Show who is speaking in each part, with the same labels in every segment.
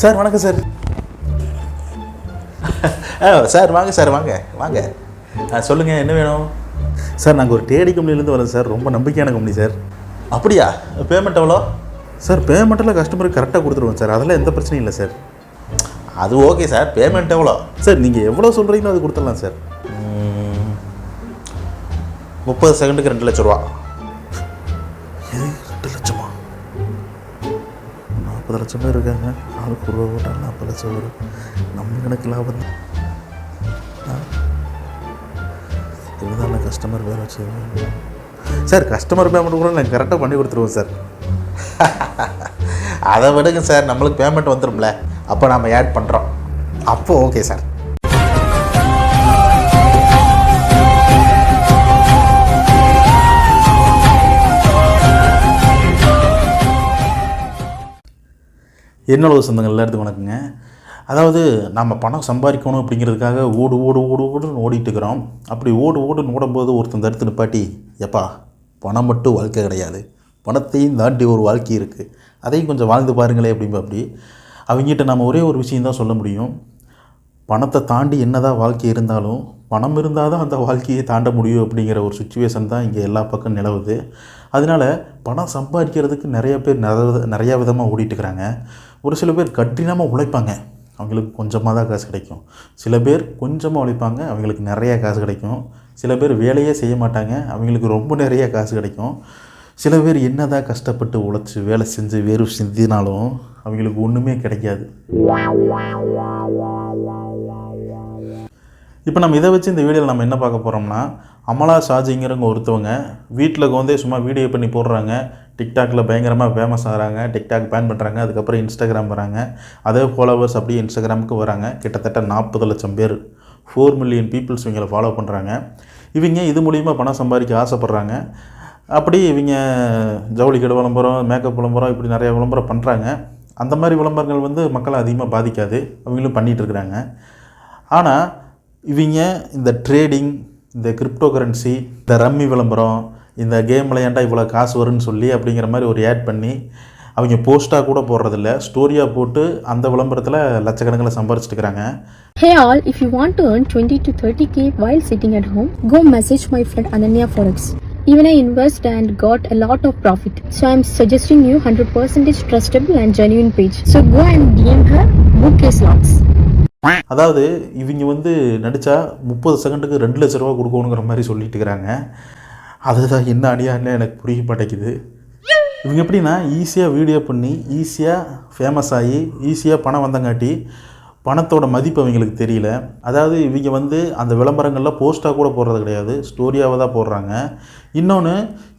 Speaker 1: Sir வணக்கம் sir. Sir வாங்க sir, வாங்க வாங்க. சொல்லுங்கள், என்ன வேணும்? சார் நாங்கள் ஒரு டேடி கம்பெனிலேருந்து வரோம் சார். ரொம்ப நம்பிக்கையான கம்பெனி சார். அப்படியா? பேமெண்ட் எவ்வளோ? சார் பேமெண்ட்டெல்லாம் கஸ்டமருக்கு கரெக்டாக கொடுத்துருவோம் சார், அதெல்லாம் எந்த பிரச்சனையும் இல்லை சார். அது ஓகே சார். பேமெண்ட் எவ்வளோ? சார் நீங்கள் எவ்வளோ சொல்கிறீங்களோ அது கொடுத்துடலாம் சார். 30 செகண்டுக்கு 2 லட்ச ரூபா. 2 லட்சமா? 40 லட்சம் பேர் இருக்காங்க, ஆளுக்கு ஒரு ரூபா போட்டால் 40 லட்சம் வரும். நம்ம கணக்கு லாபம் தான். இதுதான் கஸ்டமர் பேர் வச்சு சார். கஸ்டமர் பேமெண்ட் கூட நாங்கள் கரெக்டாக பண்ணி கொடுத்துருவோம் சார். அதை விடுங்க சார், நம்மளுக்கு பேமெண்ட் வந்துடும்ல, அப்போ நம்ம ஆட் பண்ணுறோம். அப்போ ஓகே சார். என்னோட சொந்தங்கள் எல்லாத்துக்கும் வணக்கங்க. அதாவது நம்ம பணம் சம்பாதிக்கணும் அப்படிங்கிறதுக்காக ஓடுன்னு ஓடிட்டு இருக்கிறோம். அப்படி ஓடுன்னு ஓடும்போது ஒருத்தன் தடுத்து நிப்பாட்டி, எப்பா பணம் மட்டும் வாழ்க்கை கிடையாது, பணத்தையும் தாண்டி ஒரு வாழ்க்கை இருக்குது, அதையும் கொஞ்சம் வாழ்ந்து பாருங்களே அப்படிம்பா. அப்படி அவங்ககிட்ட நம்ம ஒரே ஒரு விஷயந்தான் சொல்ல முடியும். பணத்தை தாண்டி என்னதான் வாழ்க்கை இருந்தாலும் பணம் இருந்தால் தான் அந்த வாழ்க்கையை தாண்ட முடியும் அப்படிங்கிற ஒரு சுச்சுவேஷன் தான் இங்கே எல்லா பக்கம் நிலவுது. அதனால் பணம் சம்பாதிக்கிறதுக்கு நிறைய பேர் நிறையா விதமாக ஓடிட்டுருக்கிறாங்க. ஒரு சில பேர் கடினமாக உழைப்பாங்க, அவங்களுக்கு கொஞ்சமாக தான் காசு கிடைக்கும். சில பேர் கொஞ்சமாக உழைப்பாங்க, அவங்களுக்கு நிறையா காசு கிடைக்கும். சில பேர் வேலையே செய்ய மாட்டாங்க, அவங்களுக்கு ரொம்ப நிறையா காசு கிடைக்கும். சில பேர் என்ன தான் கஷ்டப்பட்டு உழைச்சி வேலை செஞ்சு வேறு செஞ்சினாலும் அவங்களுக்கு ஒன்றுமே கிடைக்காது. இப்போ நம்ம இதை வச்சு இந்த வீடியோவில் நம்ம என்ன பார்க்க போகிறோம்னா, அமலா ஷாஜிங்கிறவங்க ஒருத்தவங்க வீட்டில் வந்து சும்மா வீடியோ பண்ணி போடுறாங்க. டிக்டாக்ல பயங்கரமாக ஃபேமஸ் ஆகிறாங்க, டிக்டாக் பேன் பண்ணுறாங்க, அதுக்கப்புறம் இன்ஸ்டாகிராம் வராங்க. அதே ஃபாலோவர்ஸ் அப்படியே இன்ஸ்டாகிராமுக்கு வராங்க. கிட்டத்தட்ட 40 லட்சம் பேர், 4 மில்லியன் பீப்புள்ஸ் இவங்களை ஃபாலோ பண்ணுறாங்க. இவங்க இது மூலிமா பணம் சம்பாதிக்க ஆசைப்பட்றாங்க. அப்படி இவங்க ஜவுளி கடை விளம்பரம், மேக்கப் விளம்பரம், இப்படி நிறைய விளம்பரம் பண்ணுறாங்க. அந்த மாதிரி விளம்பரங்கள் வந்து மக்களை அதிகமாக பாதிக்காது, அவங்களும் பண்ணிகிட்ருக்குறாங்க. ஆனால் இவங்க இந்த ட்ரேடிங், இந்த கிரிப்டோ கரன்சி, இந்த ரம்மி விளம்பரம், இந்த கேம் விளையாண்டா இவ்வளோ காசு வரும்னு சொல்லி அப்படிங்கிற மாதிரி ஒரு ஆட் பண்ணி அவங்க போஸ்ட்டாக கூட போடுறதில்ல, ஸ்டோரியாக போட்டு அந்த விளம்பரத்தில் லட்சக்கணக்கில் சம்பாரிச்சிட்டுருக்காங்க.
Speaker 2: Hey all, if you want to earn 20 to 30k while sitting at home, go message my friend Ananya Forex. Even I invest and got a lot of profit. So I'm suggesting you 100% trustable and genuine page. So go and DM her, book your slots.
Speaker 1: அதாவது இவங்க வந்து நடித்தா 30 செகண்டுக்கு 2 லட்ச ரூபா கொடுக்கணுங்கிற மாதிரி சொல்லிட்டு இருக்கிறாங்க. அதுதான் என்ன அடியான்னு எனக்கு புரிய மாட்டேங்குது. இவங்க எப்படின்னா ஈஸியாக வீடியோ பண்ணி ஈஸியாக ஃபேமஸ் ஆகி ஈஸியாக பணம் வந்தங்காட்டி பணத்தோட மதிப்பு அவங்களுக்கு தெரியல. அதாவது இவங்க வந்து அந்த விளம்பரங்களில் போஸ்ட்டாக கூட போடுறது கிடையாது, ஸ்டோரியாக தான் போடுறாங்க. இன்னொன்று,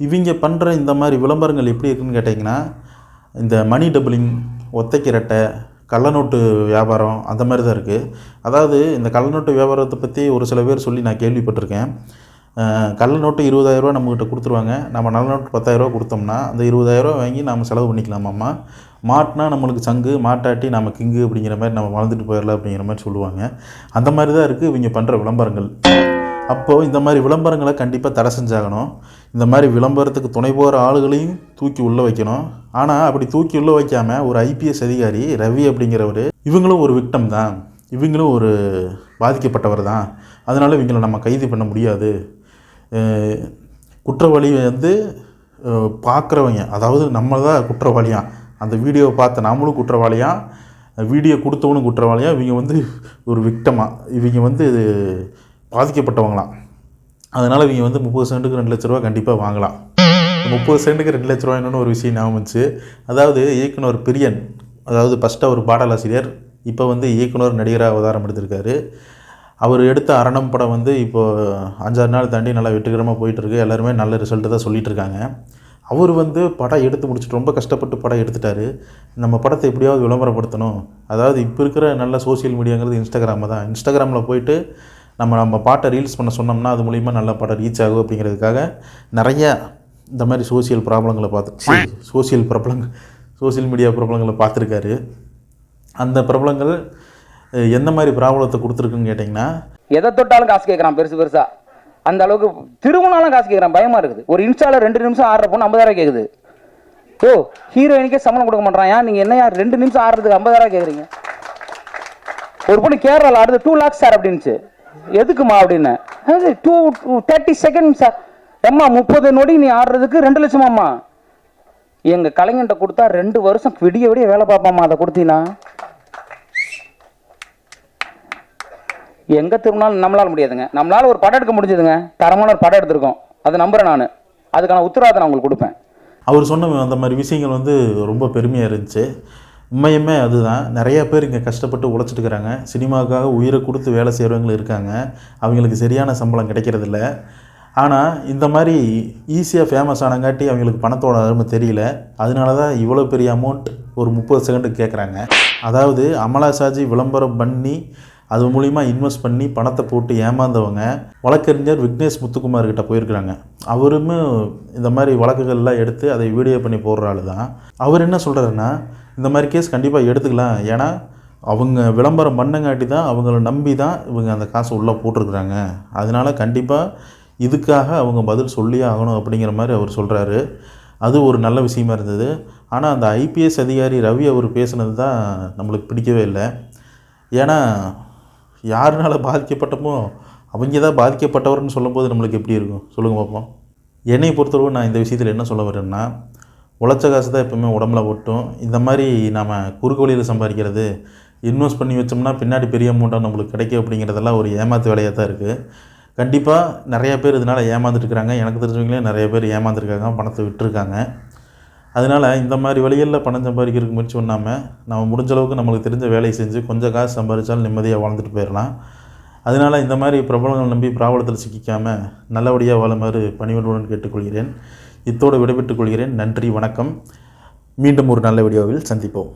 Speaker 1: இவங்க பண்ணுற இந்த மாதிரி விளம்பரங்கள் எப்படி இருக்குதுன்னு கேட்டிங்கன்னா, இந்த மணி டபுளிங், ஒத்தைக்கிரட்டை, கள்ளநோட்டு வியாபாரம், அந்த மாதிரி தான் இருக்குது. அதாவது இந்த கள்ளநோட்டு வியாபாரத்தை பற்றி ஒரு சில பேர் சொல்லி நான் கேள்விப்பட்டிருக்கேன். கள்ள நோட்டு 20,000 ரூபா நம்மகிட்ட கொடுத்துருவாங்க. நம்ம நல்ல நோட்டு 10,000 ரூபா கொடுத்தோம்னா அந்த 20,000 ரூபா வாங்கி நம்ம செலவு பண்ணிக்கலாமாம்மா. மாட்டினா நம்மளுக்கு சங்கு, மாட்டாட்டி நம்ம கிங்கு அப்படிங்கிற மாதிரி நம்ம வாழ்ந்துட்டு போயிடலாம் அப்படிங்கிற மாதிரி சொல்லுவாங்க. அந்த மாதிரி தான் இருக்குது இவங்க பண்ணுற விளம்பரங்கள். அப்போது இந்த மாதிரி விளம்பரங்களை கண்டிப்பாக தடை செஞ்சாகணும். இந்த மாதிரி விளம்பரத்துக்கு துணை போகிற ஆளுகளையும் தூக்கி உள்ளே வைக்கணும். ஆனால் அப்படி தூக்கி உள்ளே வைக்காமல் ஒரு ஐபிஎஸ் அதிகாரி ரவி அப்படிங்கிறவர், இவங்களும் ஒரு விக்டம் தான், இவங்களும் ஒரு பாதிக்கப்பட்டவர் தான், அதனால் இவங்களை நம்ம கைது பண்ண முடியாது. குற்றவாளி வந்து பார்க்குறவங்க, அதாவது நம்ம தான் குற்றவாளியாக, அந்த வீடியோவை பார்த்த நாமளும் குற்றவாளியாக, வீடியோ கொடுத்தவனும் குற்றவாளியாக, இவங்க வந்து ஒரு விக்டமாக, இவங்க வந்து பாதிக்கப்பட்டவங்களாம். அதனால் இவங்க வந்து 30 செகண்டுக்கு 2 லட்ச ரூபா கண்டிப்பாக வாங்கலாம். 30 செகண்டுக்கு 2 லட்ச ரூபா என்னென்னு ஒரு விஷயம் ஞாபகம் வந்துச்சு. அதாவது இயக்குனர் பிரியன், அதாவது ஃபஸ்ட்டாக ஒரு பாடலாசிரியர், இப்போ வந்து இயக்குனர் நடிகராக அவதாரம் எடுத்திருக்காரு. அவர் எடுத்த அரணம் படம் வந்து இப்போது 5-6 நாள் தாண்டி நல்லா வெற்றிகரமாக போயிட்டுருக்கு. எல்லாருமே நல்ல ரிசல்ட்டு தான் சொல்லிகிட்டு இருக்காங்க. அவர் வந்து படம் எடுத்து முடிச்சுட்டு ரொம்ப கஷ்டப்பட்டு படம் எடுத்துட்டார். நம்ம படத்தை எப்படியாவது விளம்பரப்படுத்தணும். அதாவது இப்போ இருக்கிற நல்ல சோசியல் மீடியாங்கிறது இன்ஸ்டாகிராம் தான். இன்ஸ்டாகிராமில் போயிட்டு நம்ம பாட்டை ரீல்ஸ் பண்ண சொன்னோம்னா அது மூலிமா நல்ல படம் ரீச் ஆகும் அப்படிங்கிறதுக்காக நிறையா இந்த மாதிரி சோசியல் மீடியா ப்ராப்ளங்களை பார்த்துருக்காரு. அந்த பிரபலங்கள் எந்த மாதிரி ப்ராப்ளத்தை கொடுத்துருக்குன்னு கேட்டிங்கன்னா,
Speaker 3: எதை தொட்டாலும் காசு கேட்குறான் பெருசா. அந்த அளவுக்கு திருமணாலும் காசு கேட்குறான், பயமாக இருக்குது. ஒரு இன்ஸ்டாவில் 2 நிமிஷம் ஆடுற பொண்ணு 50,000 கேட்குது. ஓ ஹீரோயினுக்கே சம்பளம் கொடுக்க மாட்டான். ஏன் நீங்கள் என்னையா 2 நிமிஷம் ஆடுறதுக்கு 50,000 கேட்குறீங்க? ஒரு பொண்ணு கேரளாவில் ஆடுறது 2 lakhs சார் அப்படின்னுச்சு. எதுக்குமா அப்படின்னு. 30 seconds சார். அம்மா 30 நொடி நீ ஆடுறதுக்கு 2 லட்சமாம்மா. எங்கள் கலைஞன்ட்ட கொடுத்தா 2 வருஷம் விடிய விடிய வேலை பார்ப்பாம்மா. அதை கொடுத்தீங்கன்னா எங்கே திரும்பினாலும் நம்மளால முடியாதுங்க. நம்மளால ஒரு படம் எடுக்க முடிஞ்சதுங்க. தரமான ஒரு படம் எடுத்திருக்கோம். அதை நம்புகிறேன் நான். அதுக்கான உத்தரவாதம் நான் உங்களுக்கு கொடுப்பேன்.
Speaker 1: அவர் சொன்ன அந்த மாதிரி விஷயங்கள் வந்து ரொம்ப பெருமையாக இருந்துச்சு. உண்மையுமே அதுதான். நிறைய பேர் இங்கே கஷ்டப்பட்டு உழைச்சிட்டு இருக்கிறாங்க. சினிமாவுக்காக உயிரை கொடுத்து வேலை செய்கிறவங்களும் இருக்காங்க. அவங்களுக்கு சரியான சம்பளம் கிடைக்கிறதில்ல. ஆனால் இந்த மாதிரி ஈஸியாக ஃபேமஸ் ஆனங்காட்டி அவங்களுக்கு பணத்தோட அருமை தெரியல. அதனால தான் இவ்வளோ பெரிய அமௌண்ட் ஒரு 30 செகண்டுக்கு கேட்குறாங்க. அதாவது அமலா சாஜி விளம்பரம் பண்ணி அது மூலிமா இன்வெஸ்ட் பண்ணி பணத்தை போட்டு ஏமாந்தவங்க வழக்கறிஞர் விக்னேஷ் முத்துக்குமார் கிட்ட போயிருக்கிறாங்க. அவருமே இந்த மாதிரி வழக்குகள்லாம் எடுத்து அதை வீடியோ பண்ணி போடுற ஆள் தான். அவர் என்ன சொல்கிறாருன்னா, இந்த மாதிரி கேஸ் கண்டிப்பாக எடுத்துக்கலாம். ஏன்னா அவங்க விளம்பரம் பண்ணங்காட்டி தான், அவங்கள நம்பி தான் இவங்க அந்த காசை உள்ளே போட்டிருக்கிறாங்க. அதனால் கண்டிப்பாக இதுக்காக அவங்க பதில் சொல்லியே ஆகணும் அப்படிங்கிற மாதிரி அவர் சொல்கிறாரு. அது ஒரு நல்ல விஷயமா இருந்தது. ஆனால் அந்த ஐபிஎஸ் அதிகாரி ரவி அவர் பேசுனது தான் நம்மளுக்கு பிடிக்கவே இல்லை. ஏன்னா யாருனால பாதிக்கப்பட்டமோ அவங்க தான் பாதிக்கப்பட்டவர்னு சொல்லும்போது நம்மளுக்கு எப்படி இருக்கும் சொல்லுங்கள் பார்ப்போம். என்னை பொறுத்தளவு நான் இந்த விஷயத்தில் என்ன சொல்ல வரேன்னா, உழைச்ச காசு தான் எப்பவுமே உடம்புல ஒட்டும். இந்த மாதிரி நாம் குறுக்கு வழியில் சம்பாதிக்கிறது, இன்வெஸ்ட் பண்ணி வச்சோம்னா பின்னாடி பெரிய அமௌண்ட்டாக நம்மளுக்கு கிடைக்கும் அப்படிங்கிறதெல்லாம் ஒரு ஏமாத்து வேலையாக தான் இருக்குது. கண்டிப்பாக நிறையா பேர் இதனால் ஏமாந்துட்டுருக்காங்க. எனக்கு தெரிஞ்சவங்களே நிறைய பேர் ஏமாந்துருக்காங்க, பணத்தை விட்டுருக்காங்க. அதனால் இந்த மாதிரி வழிகளில் பணம் சம்பாதிக்கிறதுக்கு முயற்சி பண்ணாமல் நம்ம முடிஞ்ச அளவுக்கு நம்மளுக்கு தெரிஞ்ச வேலையை செஞ்சு கொஞ்சம் காசு சம்பாதிச்சாலும் நிம்மதியாக வாழ்ந்துட்டு போயிடலாம். அதனால் இந்த மாதிரி பிரபலங்கள் நம்பி பிராபலத்தில் சிக்கிக்காமல் நல்லபடியாக வாழுமாறு பணிவன்புடன் கேட்டுக்கொள்கிறேன். இத்தோடு விடைபெற்றுக் கொள்கிறேன். நன்றி, வணக்கம். மீண்டும் ஒரு நல்ல வீடியோவில் சந்திப்போம்.